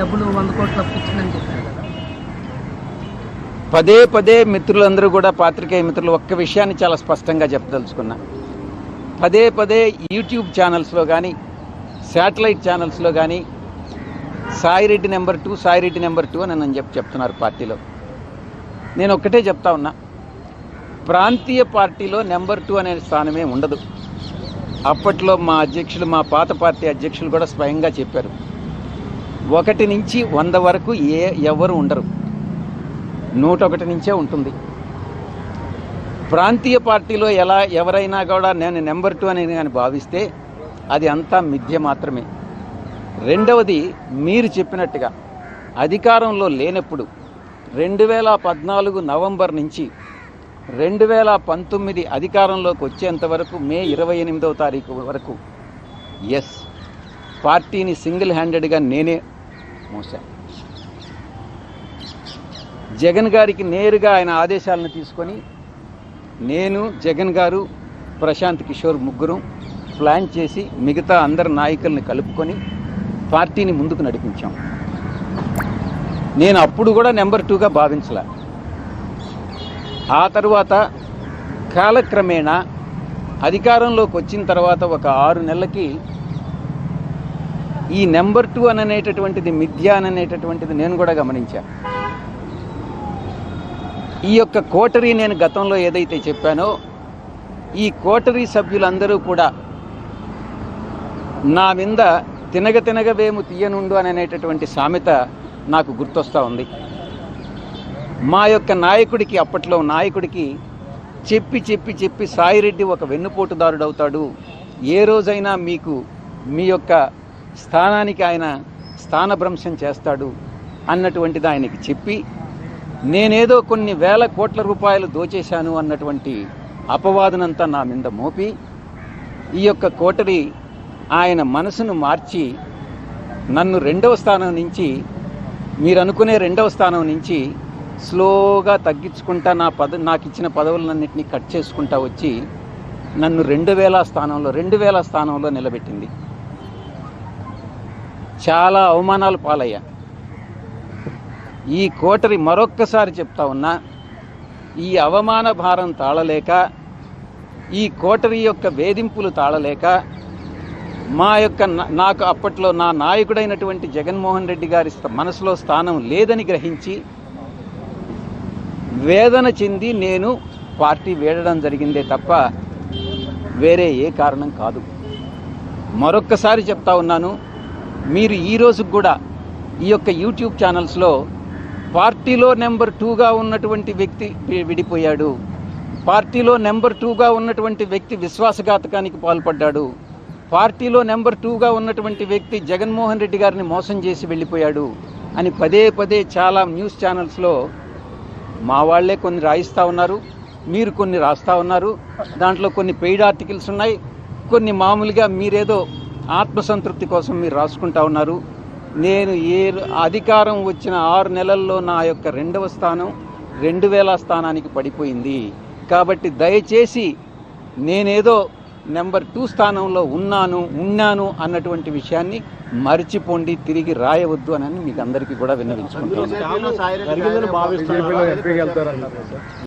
డబ్బులు 100 కోట్లు అప్పు ఇచ్చిందని చెప్పారు కదా. పదే పదే మిత్రులందరూ కూడా పాత్రికేయ మిత్రులు ఒక్క విషయాన్ని చాలా స్పష్టంగా చెప్పదలుచుకున్నా. పదే పదే యూట్యూబ్ ఛానల్స్లో కానీ శాటిలైట్ ఛానల్స్లో కానీ సాయిరెడ్డి నెంబర్ 2 సాయిరెడ్డి నెంబర్ 2 అని నన్ను చెప్తున్నారు పార్టీలో. నేను ఒక్కటే చెప్తా ఉన్నా, ప్రాంతీయ పార్టీలో నెంబర్ 2 అనే స్థానమే ఉండదు. అప్పట్లో మా అధ్యక్షులు, మా పాత పార్టీ అధ్యక్షులు కూడా స్వయంగా చెప్పారు, 1 నుంచి 100 వరకు ఎవరు ఉండరు, 101 నుంచే ఉంటుంది. ప్రాంతీయ పార్టీలో ఎవరైనా కూడా నేను నెంబర్ 2 అని కానీ భావిస్తే అది అంతా మిథ్య మాత్రమే. రెండవది, మీరు చెప్పినట్టుగా అధికారంలో లేనప్పుడు 2014 నవంబర్ నుంచి 2019 అధికారంలోకి వచ్చేంత వరకు మే 28వ తారీఖు వరకు పార్టీని సింగిల్ హ్యాండెడ్గా నేనే మోసాను. జగన్ గారికి నేరుగా ఆయన ఆదేశాలను తీసుకొని నేను, జగన్ గారు, ప్రశాంత్ కిషోర్ ముగ్గురు ప్లాన్ చేసి మిగతా అందరి నాయకుల్ని కలుపుకొని పార్టీని ముందుకు నడిపించాం. నేను అప్పుడు కూడా నెంబర్ 2గా భావించలే. ఆ తర్వాత కాలక్రమేణా అధికారంలోకి వచ్చిన తర్వాత ఒక 6 నెలలకి ఈ నెంబర్ 2 అనేటటువంటిది మిథ్య అనేటటువంటిది నేను కూడా గమనించాను. ఈ యొక్క కోటరీ నేను గతంలో ఏదైతే చెప్పానో, ఈ కోటరీ సభ్యులందరూ కూడా నా మీద తినగవేము తీయనుండు అనేటటువంటి సామెత నాకు గుర్తొస్తూ ఉంది. మా యొక్క నాయకుడికి, అప్పట్లో నాయకుడికి చెప్పి సాయిరెడ్డి ఒక వెన్నుపోటుదారుడు అవుతాడు, ఏ రోజైనా మీకు మీ యొక్క స్థానానికి ఆయన స్థానభ్రంశం చేస్తాడు అన్నటువంటిది ఆయనకి చెప్పి, నేనేదో కొన్ని వేల కోట్ల రూపాయలు దోచేశాను అన్నటువంటి అపవాదనంతా నా మీద మోపి ఈ యొక్క కోటరీ ఆయన మనసును మార్చి నన్ను 2వ స్థానం నుంచి, మీరు అనుకునే 2వ స్థానం నుంచి స్లోగా తగ్గించుకుంటా నాకు ఇచ్చిన పదవులన్నింటినీ కట్ చేసుకుంటా వచ్చి నన్ను 2000 స్థానంలో నిలబెట్టింది. చాలా అవమానాలు పాలయ్యా. ఈ కోటరీ, మరొక్కసారి చెప్తా ఉన్నా, ఈ అవమాన భారం తాళలేక, ఈ కోటరీ యొక్క వేధింపులు తాళలేక, నాకు అప్పట్లో నా నాయకుడైనటువంటి జగన్మోహన్ రెడ్డి గారి మనసులో స్థానం లేదని గ్రహించి వేదన చెంది నేను పార్టీ వీడడం జరిగిందే తప్ప వేరే ఏ కారణం కాదు. మరొక్కసారి చెప్తా ఉన్నాను, మీరు ఈ రోజు కూడా ఈ యొక్క యూట్యూబ్ ఛానల్స్లో పార్టీలో నెంబర్ 2గా ఉన్నటువంటి వ్యక్తి విడిపోయాడు, పార్టీలో నెంబర్ 2గా ఉన్నటువంటి వ్యక్తి విశ్వాసఘాతకానికి పాల్పడ్డాడు, పార్టీలో నెంబర్ 2గా ఉన్నటువంటి వ్యక్తి జగన్మోహన్ రెడ్డి గారిని మోసం చేసి వెళ్ళిపోయాడు అని పదే పదే చాలా న్యూస్ ఛానల్స్లో మా వాళ్లే కొన్ని రాయిస్తూ ఉన్నారు, మీరు కొన్ని రాస్తూ ఉన్నారు. దాంట్లో కొన్ని పెయిడ్ ఆర్టికల్స్ ఉన్నాయి, కొన్ని మామూలుగా మీరేదో ఆత్మసంతృప్తి కోసం మీరు రాసుకుంటా ఉన్నారు. నేను అధికారం వచ్చిన 6 నెలల్లో నా యొక్క 2వ స్థానం 2000 స్థానానికి పడిపోయింది. కాబట్టి దయచేసి నేనేదో నెంబర్ 2 స్థానంలో ఉన్నాను అన్నటువంటి విషయాన్ని మర్చిపోండి, తిరిగి రాయవద్దు అని మీకు అందరికీ కూడా విన్నవించుకుంటున్నాను.